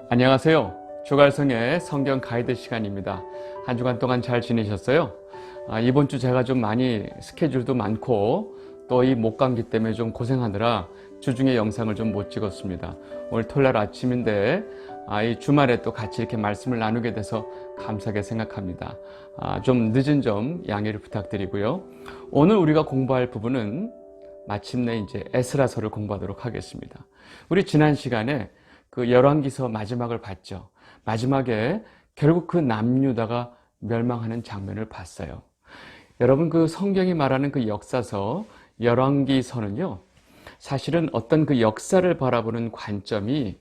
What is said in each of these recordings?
안녕하세요. 주갈성의 성경 가이드 시간입니다. 한 주간 동안 잘 지내셨어요? 이번 주 제가 좀 많이 스케줄도 많고 또 이 목감기 때문에 좀 고생하느라 주중에 영상을 좀 못 찍었습니다. 오늘 토요일 아침인데 이 주말에 또 같이 이렇게 말씀을 나누게 돼서 감사하게 생각합니다. 좀 늦은 점 양해를 부탁드리고요. 오늘 우리가 공부할 부분은 마침내 이제 에스라서를 공부하도록 하겠습니다. 우리 지난 시간에 그 열왕기서 마지막을 봤죠. 마지막에 결국 그 남유다가 멸망하는 장면을 봤어요. 여러분, 그 성경이 말하는 그 역사서 열왕기서는요, 사실은 어떤 그 역사를 바라보는 관점이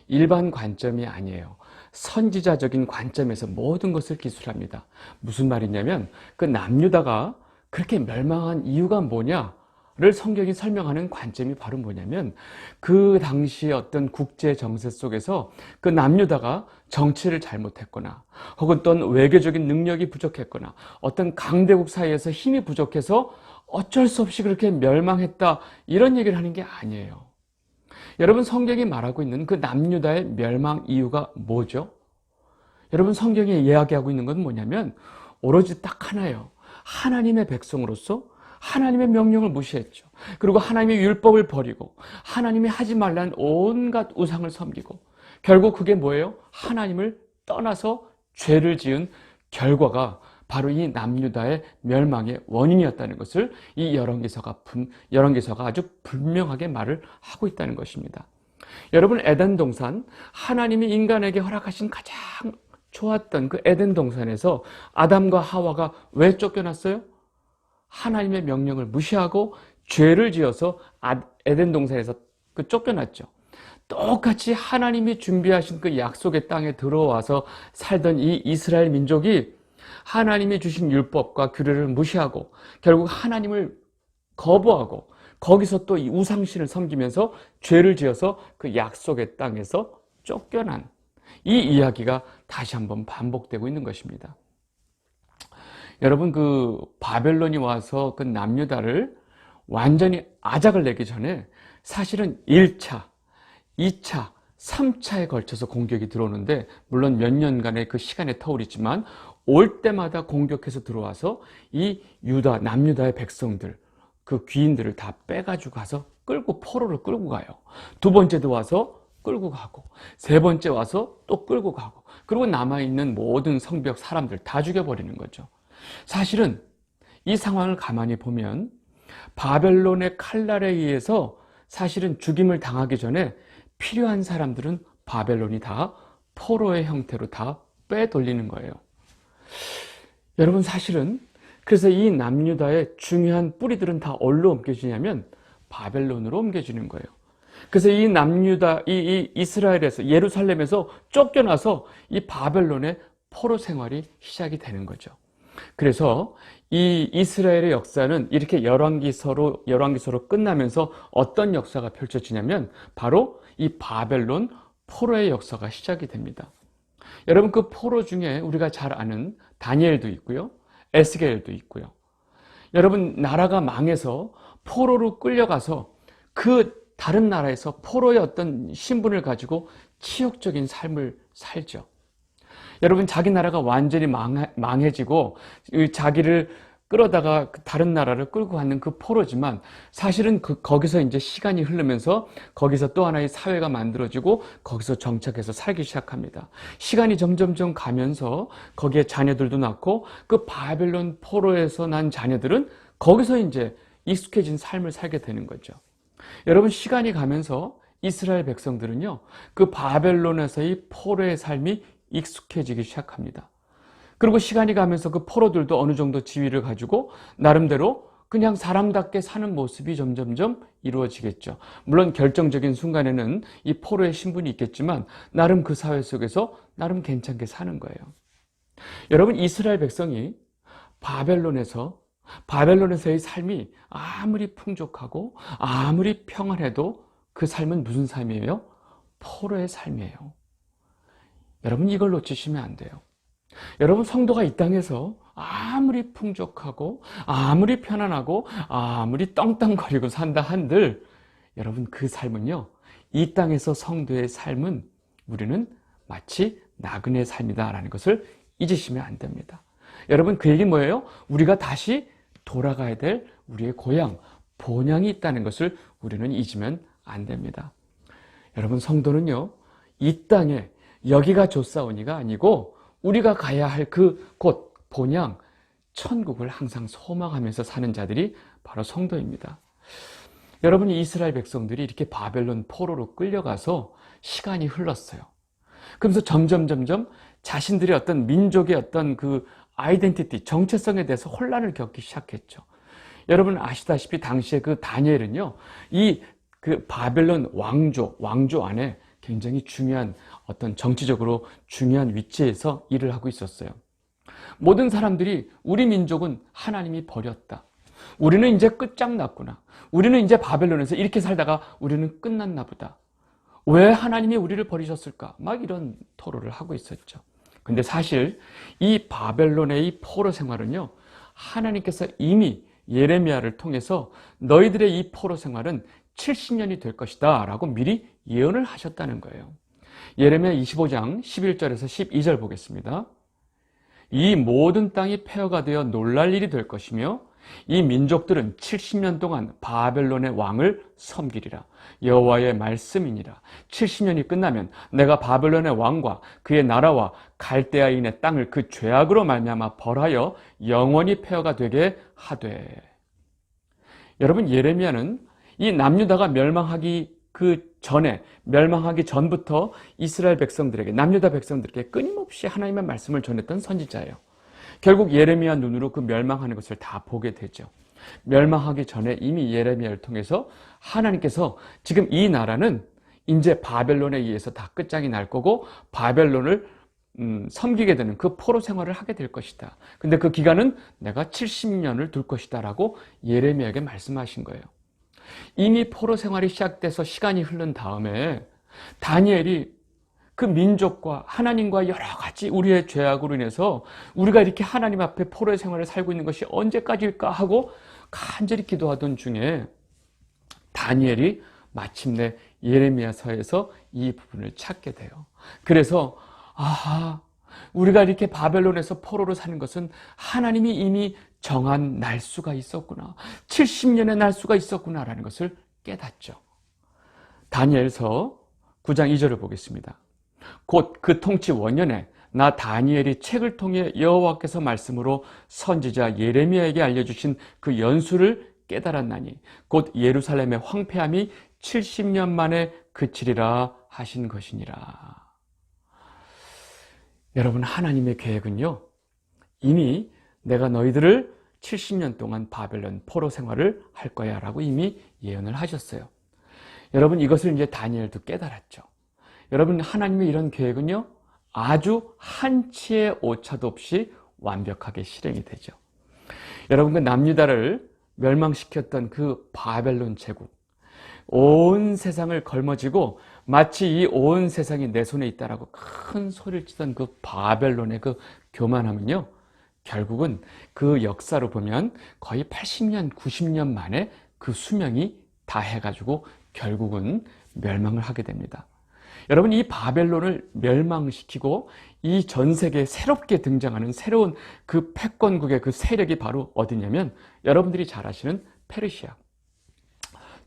일반 관점이 아니에요. 선지자적인 관점에서 모든 것을 기술합니다. 무슨 말이냐면 그 남유다가 그렇게 멸망한 이유가 뭐냐를 성경이 설명하는 관점이 바로 뭐냐면 그 당시의 어떤 국제 정세 속에서 그 남유다가 정치를 잘못했거나 혹은 또 외교적인 능력이 부족했거나 어떤 강대국 사이에서 힘이 부족해서 어쩔 수 없이 그렇게 멸망했다, 이런 얘기를 하는 게 아니에요. 여러분, 성경이 말하고 있는 그 남유다의 멸망 이유가 뭐죠? 여러분, 성경이 이야기하고 있는 건 뭐냐면 오로지 딱 하나예요. 하나님의 백성으로서 하나님의 명령을 무시했죠. 그리고 하나님의 율법을 버리고 하나님이 하지 말라는 온갖 우상을 섬기고 결국 그게 뭐예요? 하나님을 떠나서 죄를 지은 결과가 바로 이 남유다의 멸망의 원인이었다는 것을 이 열왕기서가 아주 분명하게 말을 하고 있다는 것입니다. 여러분, 에덴 동산, 하나님이 인간에게 허락하신 가장 좋았던 그 에덴 동산에서 아담과 하와가 왜 쫓겨났어요? 하나님의 명령을 무시하고 죄를 지어서 에덴 동산에서 쫓겨났죠. 똑같이 하나님이 준비하신 그 약속의 땅에 들어와서 살던 이 이스라엘 민족이 하나님이 주신 율법과 규례를 무시하고 결국 하나님을 거부하고 거기서 또 이 우상신을 섬기면서 죄를 지어서 그 약속의 땅에서 쫓겨난 이 이야기가 다시 한번 반복되고 있는 것입니다. 여러분, 그 바벨론이 와서 그 남유다를 완전히 아작을 내기 전에 사실은 1차, 2차, 3차에 걸쳐서 공격이 들어오는데, 물론 몇 년간의 그 시간의 터울이지만 올 때마다 공격해서 들어와서 이 남유다의 백성들, 그 귀인들을 다 빼가지고 가서 포로를 끌고 가요. 두 번째도 와서 끌고 가고, 세 번째 와서 또 끌고 가고, 그리고 남아있는 모든 성벽 사람들 다 죽여버리는 거죠. 사실은 이 상황을 가만히 보면 바벨론의 칼날에 의해서 사실은 죽임을 당하기 전에 필요한 사람들은 바벨론이 다 포로의 형태로 다 빼돌리는 거예요. 여러분, 사실은 그래서 이 남유다의 중요한 뿌리들은 다 어디로 옮겨지냐면 바벨론으로 옮겨지는 거예요. 그래서 이 남유다, 이 이스라엘에서, 예루살렘에서 쫓겨나서 이 바벨론의 포로 생활이 시작이 되는 거죠. 그래서 이 이스라엘의 역사는 이렇게 열왕기서로 끝나면서 어떤 역사가 펼쳐지냐면 바로 이 바벨론 포로의 역사가 시작이 됩니다. 여러분, 그 포로 중에 우리가 잘 아는 다니엘도 있고요, 에스겔도 있고요. 여러분, 나라가 망해서 포로로 끌려가서 그 다른 나라에서 포로의 어떤 신분을 가지고 치욕적인 삶을 살죠. 여러분, 자기 나라가 완전히 망해지고 자기를 끌어다가 다른 나라를 끌고 가는 그 포로지만 사실은 거기서 이제 시간이 흐르면서 거기서 또 하나의 사회가 만들어지고 거기서 정착해서 살기 시작합니다. 시간이 점점점 가면서 거기에 자녀들도 낳고 그 바벨론 포로에서 난 자녀들은 거기서 이제 익숙해진 삶을 살게 되는 거죠. 여러분, 시간이 가면서 이스라엘 백성들은요, 그 바벨론에서의 포로의 삶이 익숙해지기 시작합니다. 그리고 시간이 가면서 그 포로들도 어느 정도 지위를 가지고 나름대로 그냥 사람답게 사는 모습이 점점점 이루어지겠죠. 물론 결정적인 순간에는 이 포로의 신분이 있겠지만 나름 그 사회 속에서 나름 괜찮게 사는 거예요. 여러분, 이스라엘 백성이 바벨론에서의 삶이 아무리 풍족하고 아무리 평안해도 그 삶은 무슨 삶이에요? 포로의 삶이에요. 여러분, 이걸 놓치시면 안 돼요. 여러분, 성도가 이 땅에서 아무리 풍족하고 아무리 편안하고 아무리 떵떵거리고 산다 한들 여러분, 그 삶은요, 이 땅에서 성도의 삶은 우리는 마치 나그네의 삶이다라는 것을 잊으시면 안 됩니다. 여러분, 그 얘기는 뭐예요? 우리가 다시 돌아가야 될 우리의 고향, 본향이 있다는 것을 우리는 잊으면 안 됩니다. 여러분, 성도는요, 이 땅에 여기가 좋사오니가 아니고 우리가 가야 할 그 곳, 본향, 천국을 항상 소망하면서 사는 자들이 바로 성도입니다. 여러분, 이스라엘 백성들이 이렇게 바벨론 포로로 끌려가서 시간이 흘렀어요. 그러면서 점점 자신들의 어떤 민족의 어떤 그 아이덴티티, 정체성에 대해서 혼란을 겪기 시작했죠. 여러분 아시다시피 당시에 그 다니엘은요, 이 그 바벨론 왕조 안에 굉장히 중요한 어떤 정치적으로 중요한 위치에서 일을 하고 있었어요. 모든 사람들이 우리 민족은 하나님이 버렸다. 우리는 이제 끝장났구나. 우리는 이제 바벨론에서 이렇게 살다가 우리는 끝났나 보다. 왜 하나님이 우리를 버리셨을까? 막 이런 토로를 하고 있었죠. 근데 사실 이 바벨론의 이 포로 생활은요, 하나님께서 이미 예레미야를 통해서 너희들의 이 포로 생활은 70년이 될 것이다 라고 미리 예언을 하셨다는 거예요. 예레미야 25장 11절에서 12절 보겠습니다. 이 모든 땅이 폐허가 되어 놀랄 일이 될 것이며 이 민족들은 70년 동안 바벨론의 왕을 섬기리라. 여호와의 말씀이니라. 70년이 끝나면 내가 바벨론의 왕과 그의 나라와 갈대아인의 땅을 그 죄악으로 말미암아 벌하여 영원히 폐허가 되게 하되. 여러분, 예레미야는 이 남유다가 멸망하기 전부터 이스라엘 백성들에게, 남유다 백성들에게 끊임없이 하나님의 말씀을 전했던 선지자예요. 결국 예레미야 눈으로 그 멸망하는 것을 다 보게 되죠. 멸망하기 전에 이미 예레미야를 통해서 하나님께서 지금 이 나라는 이제 바벨론에 의해서 다 끝장이 날 거고 바벨론을 섬기게 되는 그 포로 생활을 하게 될 것이다. 근데 그 기간은 내가 70년을 둘 것이다 라고 예레미야에게 말씀하신 거예요. 이미 포로 생활이 시작돼서 시간이 흐른 다음에 다니엘이 그 민족과 하나님과 여러 가지 우리의 죄악으로 인해서 우리가 이렇게 하나님 앞에 포로의 생활을 살고 있는 것이 언제까지일까 하고 간절히 기도하던 중에 다니엘이 마침내 예레미야서에서 이 부분을 찾게 돼요. 그래서 우리가 이렇게 바벨론에서 포로로 사는 것은 하나님이 이미 정한 날수가 있었구나. 70년의 날수가 있었구나라는 것을 깨닫죠. 다니엘서 9장 2절을 보겠습니다. 곧 그 통치 원년에 나 다니엘이 책을 통해 여호와께서 말씀으로 선지자 예레미야에게 알려주신 그 연수를 깨달았나니 곧 예루살렘의 황폐함이 70년 만에 그치리라 하신 것이니라. 여러분, 하나님의 계획은요, 이미 내가 너희들을 70년 동안 바벨론 포로 생활을 할 거야 라고 이미 예언을 하셨어요. 여러분, 이것을 이제 다니엘도 깨달았죠. 여러분, 하나님의 이런 계획은요, 아주 한치의 오차도 없이 완벽하게 실행이 되죠. 여러분, 그 남유다를 멸망시켰던 그 바벨론 제국, 온 세상을 걸머쥐고 마치 이 온 세상이 내 손에 있다라고 큰 소리를 치던 그 바벨론의 그 교만함은요, 결국은 그 역사로 보면 거의 80년, 90년 만에 그 수명이 다 해가지고 결국은 멸망을 하게 됩니다. 여러분, 이 바벨론을 멸망시키고 이 전 세계에 새롭게 등장하는 새로운 그 패권국의 그 세력이 바로 어디냐면 여러분들이 잘 아시는 페르시아.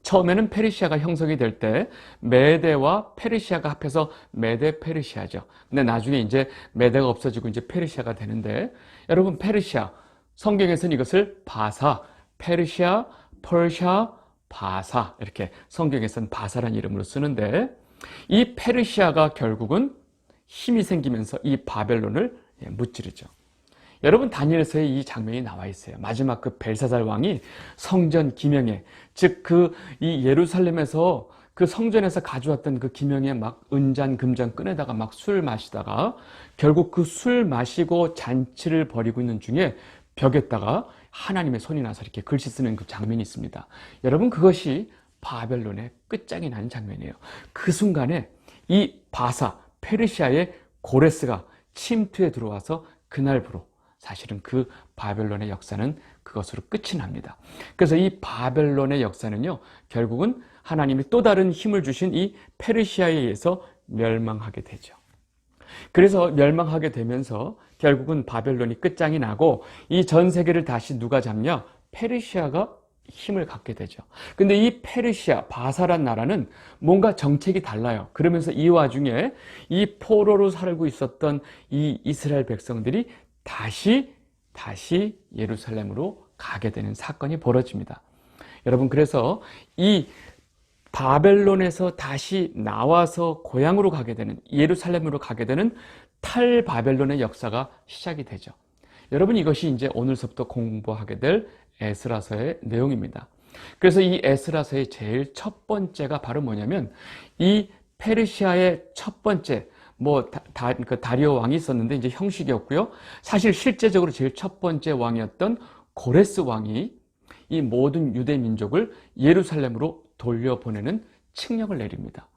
처음에는 페르시아가 형성이 될 때 메대와 페르시아가 합해서 메대 페르시아죠. 근데 나중에 이제 메대가 없어지고 이제 페르시아가 되는데, 여러분, 페르시아, 성경에서는 이것을 바사, 페르시아, 퍼시아, 바사, 이렇게 성경에서는 바사라는 이름으로 쓰는데, 이 페르시아가 결국은 힘이 생기면서 이 바벨론을 무찌르죠. 여러분, 다니엘서에 이 장면이 나와 있어요. 마지막 그 벨사살 왕이 성전 기명에, 즉 이 예루살렘에서 그 성전에서 가져왔던 그 기명에 막 은잔, 금잔 꺼내다가 막 술 마시다가 결국 그 술 마시고 잔치를 벌이고 있는 중에 벽에다가 하나님의 손이 나서 이렇게 글씨 쓰는 그 장면이 있습니다. 여러분, 그것이 바벨론의 끝장이 나는 장면이에요. 그 순간에 이 바사, 페르시아의 고레스가 침투에 들어와서 그날부로 사실은 그 바벨론의 역사는 그것으로 끝이 납니다. 그래서 이 바벨론의 역사는요, 결국은 하나님이 또 다른 힘을 주신 이 페르시아에 의해서 멸망하게 되죠. 그래서 멸망하게 되면서 결국은 바벨론이 끝장이 나고 이 전 세계를 다시 누가 잡냐? 페르시아가 힘을 갖게 되죠. 근데 이 페르시아, 바사란 나라는 뭔가 정책이 달라요. 그러면서 이 와중에 이 포로로 살고 있었던 이 이스라엘 백성들이 다시 예루살렘으로 가게 되는 사건이 벌어집니다. 여러분, 그래서 이 바벨론에서 다시 나와서 고향으로 가게 되는, 예루살렘으로 가게 되는 탈바벨론의 역사가 시작이 되죠. 여러분, 이것이 이제 오늘서부터 공부하게 될 에스라서의 내용입니다. 그래서 이 에스라서의 제일 첫 번째가 바로 뭐냐면, 이 페르시아의 첫 번째, 다리오 왕이 있었는데 이제 형식이었고요. 사실 실제적으로 제일 첫 번째 왕이었던 고레스 왕이 이 모든 유대 민족을 예루살렘으로 돌려보내는 칙령을 내립니다.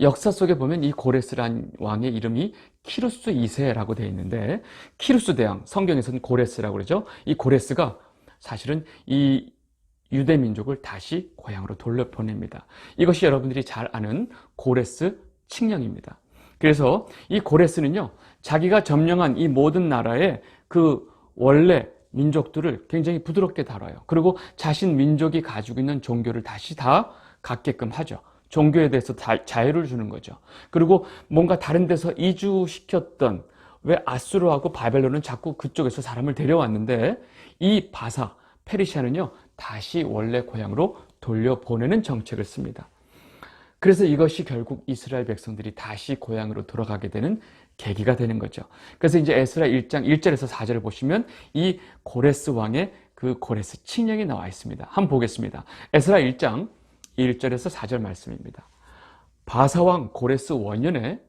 역사 속에 보면 이 고레스란 왕의 이름이 키루스 2세라고 되어 있는데, 키루스 대왕, 성경에서는 고레스라고 그러죠. 이 고레스가 사실은 이 유대 민족을 다시 고향으로 돌려보냅니다. 이것이 여러분들이 잘 아는 고레스 칙령입니다. 그래서 이 고레스는요, 자기가 점령한 이 모든 나라의 그 원래 민족들을 굉장히 부드럽게 다뤄요. 그리고 자신 민족이 가지고 있는 종교를 다시 다 갖게끔 하죠. 종교에 대해서 자유를 주는 거죠. 그리고 뭔가 다른 데서 이주시켰던, 왜 아수르하고 바벨론은 자꾸 그쪽에서 사람을 데려왔는데 이 바사, 페르시아는요, 다시 원래 고향으로 돌려보내는 정책을 씁니다. 그래서 이것이 결국 이스라엘 백성들이 다시 고향으로 돌아가게 되는 계기가 되는 거죠. 그래서 이제 에스라 1장 1절에서 4절을 보시면 이 고레스 왕의 그 고레스 칙령이 나와 있습니다. 한번 보겠습니다. 에스라 1장 1절에서 4절 말씀입니다. 바사왕 고레스 원년에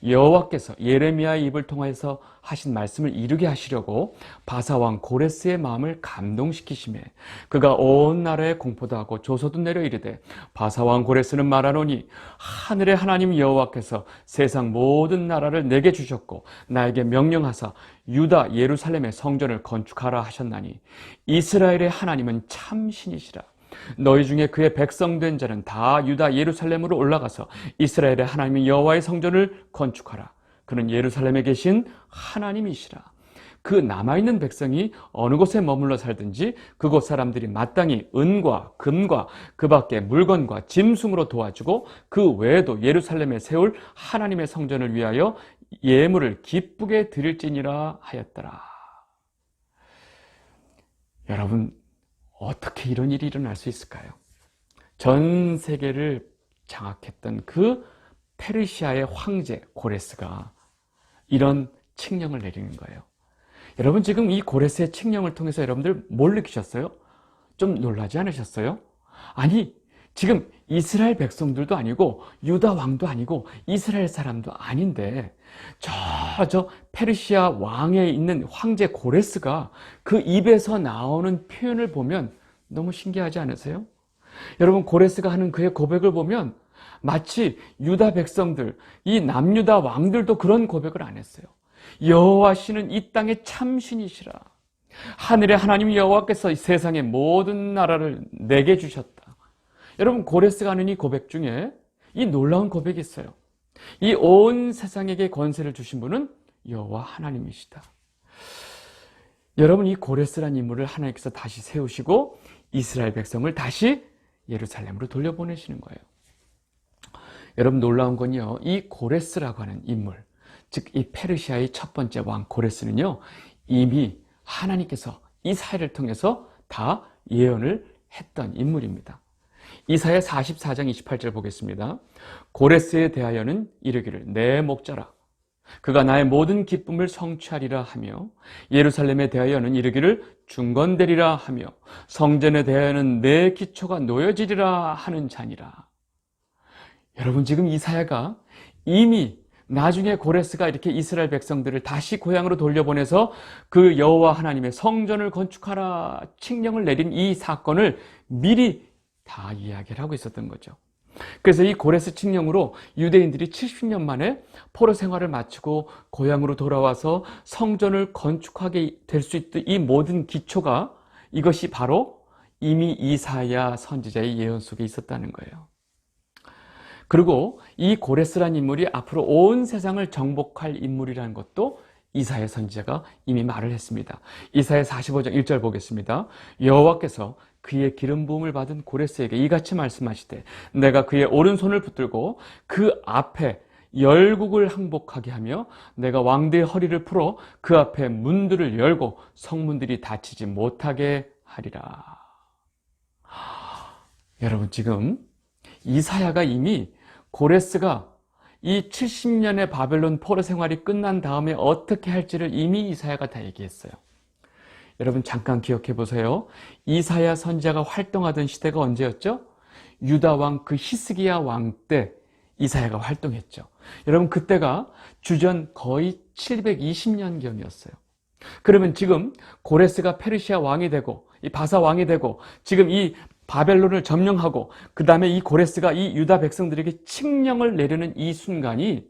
여호와께서 예레미야의 입을 통해서 하신 말씀을 이루게 하시려고 바사왕 고레스의 마음을 감동시키시매 그가 온 나라에 공포도 하고 조서도 내려 이르되 바사왕 고레스는 말하노니 하늘의 하나님 여호와께서 세상 모든 나라를 내게 주셨고 나에게 명령하사 유다 예루살렘의 성전을 건축하라 하셨나니 이스라엘의 하나님은 참 신이시라. 너희 중에 그의 백성 된 자는 다 유다 예루살렘으로 올라가서 이스라엘의 하나님 여호와의 성전을 건축하라. 그는 예루살렘에 계신 하나님이시라. 그 남아있는 백성이 어느 곳에 머물러 살든지 그곳 사람들이 마땅히 은과 금과 그 밖에 물건과 짐승으로 도와주고 그 외에도 예루살렘에 세울 하나님의 성전을 위하여 예물을 기쁘게 드릴지니라 하였더라. 여러분, 어떻게 이런 일이 일어날 수 있을까요? 전 세계를 장악했던 그 페르시아의 황제 고레스가 이런 칙령을 내리는 거예요. 여러분, 지금 이 고레스의 칙령을 통해서 여러분들 뭘 느끼셨어요? 좀 놀라지 않으셨어요? 아니, 지금 이스라엘 백성들도 아니고 유다 왕도 아니고 이스라엘 사람도 아닌데 저 페르시아 왕에 있는 황제 고레스가 그 입에서 나오는 표현을 보면 너무 신기하지 않으세요? 여러분, 고레스가 하는 그의 고백을 보면 마치 유다 백성들, 이 남유다 왕들도 그런 고백을 안 했어요. 여호와시는 이 땅의 참신이시라. 하늘의 하나님 여호와께서 세상의 모든 나라를 내게 주셨다. 여러분, 고레스가 하는 이 고백 중에 이 놀라운 고백이 있어요. 이 온 세상에게 권세를 주신 분은 여호와 하나님이시다. 여러분, 이 고레스라는 인물을 하나님께서 다시 세우시고 이스라엘 백성을 다시 예루살렘으로 돌려보내시는 거예요. 여러분, 놀라운 건요, 이 고레스라고 하는 인물, 즉 이 페르시아의 첫 번째 왕 고레스는요, 이미 하나님께서 이사야를 통해서 다 예언을 했던 인물입니다. 이사야 44장 28절 보겠습니다. 고레스에 대하여는 이르기를 내 목자라 그가 나의 모든 기쁨을 성취하리라 하며 예루살렘에 대하여는 이르기를 중건되리라 하며 성전에 대하여는 내 기초가 놓여지리라 하는 자니라. 여러분, 지금 이사야가 이미 나중에 고레스가 이렇게 이스라엘 백성들을 다시 고향으로 돌려보내서 그 여호와 하나님의 성전을 건축하라 칙령을 내린 이 사건을 미리 다 이야기를 하고 있었던 거죠. 그래서 이 고레스 칙령으로 유대인들이 70년 만에 포로 생활을 마치고 고향으로 돌아와서 성전을 건축하게 될 수 있던 이 모든 기초가, 이것이 바로 이미 이사야 선지자의 예언 속에 있었다는 거예요. 그리고 이 고레스란 인물이 앞으로 온 세상을 정복할 인물이라는 것도 이사야 선지자가 이미 말을 했습니다. 이사야 45장 1절 보겠습니다. 여호와께서 그의 기름 부음을 받은 고레스에게 이같이 말씀하시되 내가 그의 오른손을 붙들고 그 앞에 열국을 항복하게 하며 내가 왕대의 허리를 풀어 그 앞에 문들을 열고 성문들이 닫히지 못하게 하리라. 여러분, 지금 이사야가 이미 고레스가 이 70년의 바벨론 포로 생활이 끝난 다음에 어떻게 할지를 이미 이사야가 다 얘기했어요. 여러분, 잠깐 기억해 보세요. 이사야 선지자가 활동하던 시대가 언제였죠? 유다 왕 그 히스기야 왕 때 이사야가 활동했죠. 여러분, 그때가 주전 거의 720년경이었어요. 그러면 지금 고레스가 페르시아 왕이 되고 이 바사 왕이 되고 지금 이 바벨론을 점령하고 그 다음에 이 고레스가 이 유다 백성들에게 칙령을 내리는 이 순간이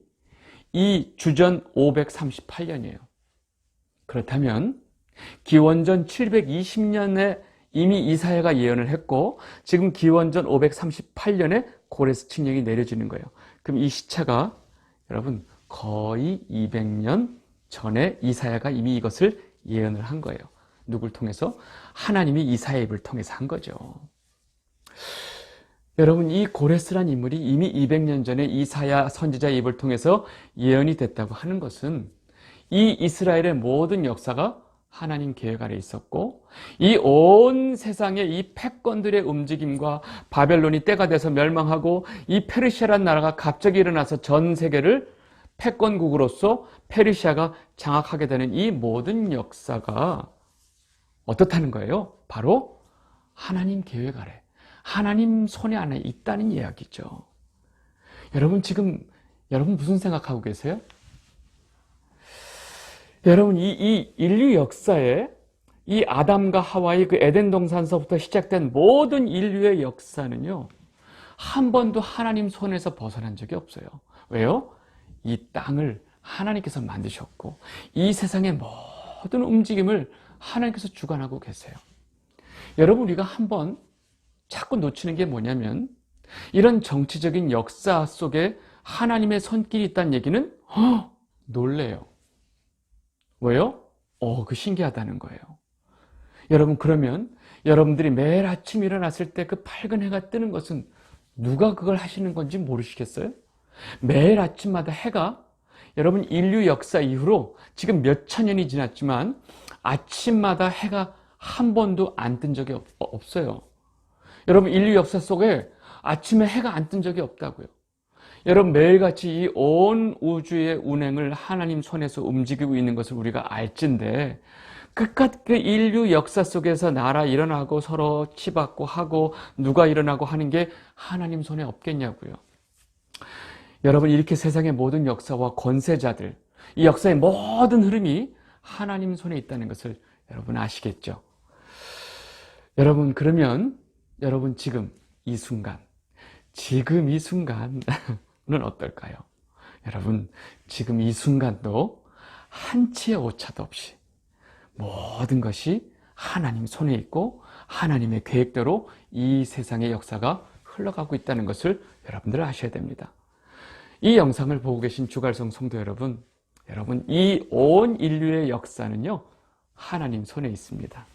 이 주전 538년이에요. 그렇다면 기원전 720년에 이미 이사야가 예언을 했고 지금 기원전 538년에 고레스 칙령이 내려지는 거예요. 그럼 이 시차가 여러분 거의 200년 전에 이사야가 이미 이것을 예언을 한 거예요. 누굴 통해서? 하나님이 이사야의 입을 통해서 한 거죠. 여러분, 이 고레스란 인물이 이미 200년 전에 이사야 선지자의 입을 통해서 예언이 됐다고 하는 것은 이 이스라엘의 모든 역사가 하나님 계획 아래 있었고 이 온 세상의 이 패권들의 움직임과 바벨론이 때가 돼서 멸망하고 이 페르시아라는 나라가 갑자기 일어나서 전 세계를 패권국으로서 페르시아가 장악하게 되는 이 모든 역사가 어떻다는 거예요? 바로 하나님 계획 아래, 하나님 손에 안에 있다는 이야기죠. 여러분, 지금 여러분 무슨 생각하고 계세요? 여러분, 이 인류 역사에 이 아담과 하와의 그 에덴 동산서부터 시작된 모든 인류의 역사는요, 한 번도 하나님 손에서 벗어난 적이 없어요. 왜요? 이 땅을 하나님께서 만드셨고 이 세상의 모든 움직임을 하나님께서 주관하고 계세요. 여러분, 우리가 한번 자꾸 놓치는 게 뭐냐면 이런 정치적인 역사 속에 하나님의 손길이 있다는 얘기는 놀래요. 왜요? 그 신기하다는 거예요. 여러분, 그러면 여러분들이 매일 아침 일어났을 때 그 밝은 해가 뜨는 것은 누가 그걸 하시는 건지 모르시겠어요? 매일 아침마다 해가 여러분 인류 역사 이후로 지금 몇 천 년이 지났지만 아침마다 해가 한 번도 안 뜬 적이 없어요. 여러분, 인류 역사 속에 아침에 해가 안 뜬 적이 없다고요. 여러분, 매일같이 이 온 우주의 운행을 하나님 손에서 움직이고 있는 것을 우리가 알진데 그깟 그 인류 역사 속에서 나라 일어나고 서로 치받고 하고 누가 일어나고 하는 게 하나님 손에 없겠냐고요. 여러분, 이렇게 세상의 모든 역사와 권세자들, 이 역사의 모든 흐름이 하나님 손에 있다는 것을 여러분 아시겠죠? 여러분, 그러면 여러분 지금 이 순간은 어떨까요? 여러분, 지금 이 순간도 한치의 오차도 없이 모든 것이 하나님 손에 있고 하나님의 계획대로 이 세상의 역사가 흘러가고 있다는 것을 여러분들 아셔야 됩니다. 이 영상을 보고 계신 주갈성 성도 여러분, 이 온 인류의 역사는요, 하나님 손에 있습니다.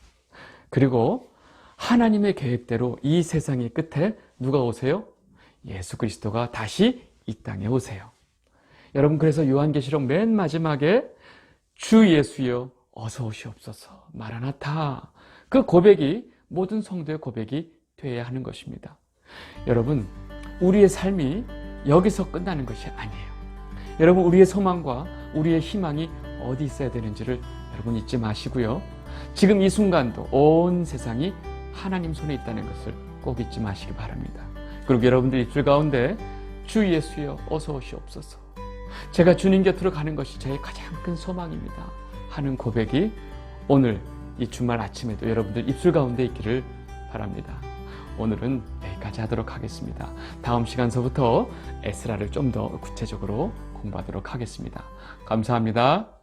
그리고 하나님의 계획대로 이 세상의 끝에 누가 오세요? 예수 그리스도가 다시 이 땅에 오세요. 여러분, 그래서 요한계시록 맨 마지막에 주 예수여 어서 오시옵소서 마라나타, 그 고백이 모든 성도의 고백이 되어야 하는 것입니다. 여러분, 우리의 삶이 여기서 끝나는 것이 아니에요. 여러분, 우리의 소망과 우리의 희망이 어디 있어야 되는지를 여러분 잊지 마시고요. 지금 이 순간도 온 세상이 하나님 손에 있다는 것을 꼭 잊지 마시기 바랍니다. 그리고 여러분들 입술 가운데 주 예수여 어서 오시옵소서, 제가 주님 곁으로 가는 것이 제 가장 큰 소망입니다 하는 고백이 오늘 이 주말 아침에도 여러분들 입술 가운데 있기를 바랍니다. 오늘은 여기까지 하도록 하겠습니다. 다음 시간서부터 에스라를 좀 더 구체적으로 공부하도록 하겠습니다. 감사합니다.